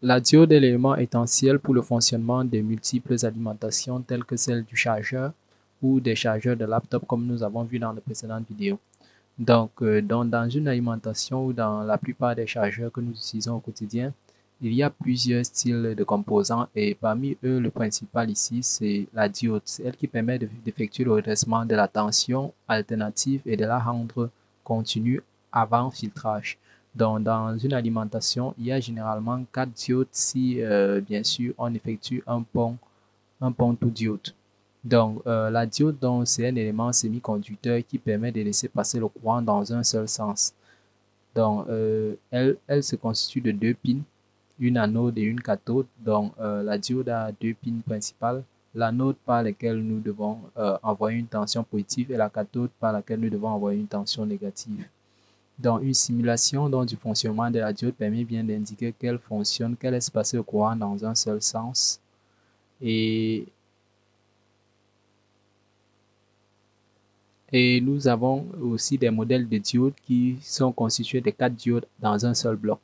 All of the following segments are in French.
La diode est l'élément essentiel pour le fonctionnement de multiples alimentations telles que celle du chargeur ou des chargeurs de laptop comme nous avons vu dans les précédentes vidéos. Donc, dans une alimentation ou dans la plupart des chargeurs que nous utilisons au quotidien, il y a plusieurs styles de composants et parmi eux, le principal ici, c'est la diode. C'est elle qui permet d'effectuer le redressement de la tension alternative et de la rendre continue avant filtrage. Donc, dans une alimentation, il y a généralement 4 diodes si, bien sûr, on effectue un pont tout diode. Donc, la diode, c'est un élément semi-conducteur qui permet de laisser passer le courant dans un seul sens. Donc, elle se constitue de deux pins, une anode et une cathode. Donc, la diode a deux pins principales, l'anode par laquelle nous devons envoyer une tension positive et la cathode par laquelle nous devons envoyer une tension négative. Donc, une simulation du fonctionnement de la diode permet bien d'indiquer qu'elle fonctionne, qu'elle laisse passer le courant dans un seul sens. Et nous avons aussi des modèles de diodes qui sont constitués de 4 diodes dans un seul bloc.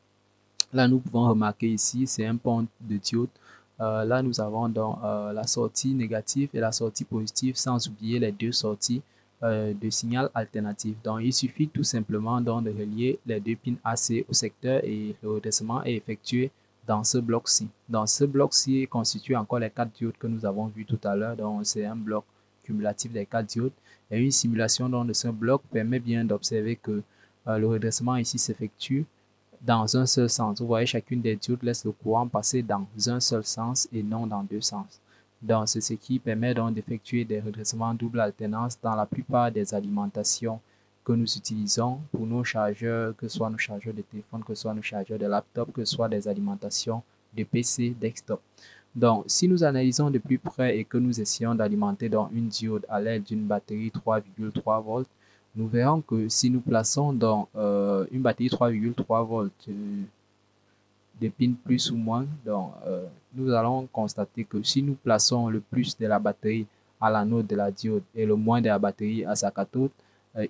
Là, nous pouvons remarquer ici, c'est un pont de diode. Là, nous avons donc la sortie négative et la sortie positive, sans oublier les deux sorties de signal alternatif. Donc, il suffit tout simplement donc de relier les deux pins AC au secteur et le redressement est effectué dans ce bloc-ci. Dans ce bloc-ci constitue encore les 4 diodes que nous avons vus tout à l'heure. Donc, c'est un bloc cumulatif des 4 diodes. Et une simulation de ce bloc permet bien d'observer que le redressement ici s'effectue dans un seul sens. Vous voyez, chacune des diodes laisse le courant passer dans un seul sens et non dans deux sens. Donc, c'est ce qui permet donc d'effectuer des redressements double alternance dans la plupart des alimentations que nous utilisons pour nos chargeurs, que ce soit nos chargeurs de téléphone, que ce soit nos chargeurs de laptop, que ce soit des alimentations de PC, desktop. Donc, si nous analysons de plus près et que nous essayons d'alimenter dans une diode à l'aide d'une batterie 3,3 volts, nous verrons que si nous plaçons dans une batterie 3,3 volts des pins plus ou moins, nous allons constater que si nous plaçons le plus de la batterie à l'anode de la diode et le moins de la batterie à sa cathode,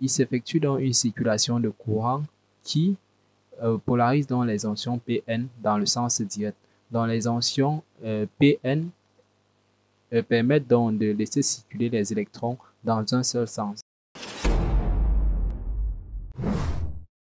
il s'effectue donc une circulation de courant qui polarise donc les ions Pn dans le sens direct. Dans les ions Pn permettent donc de laisser circuler les électrons dans un seul sens.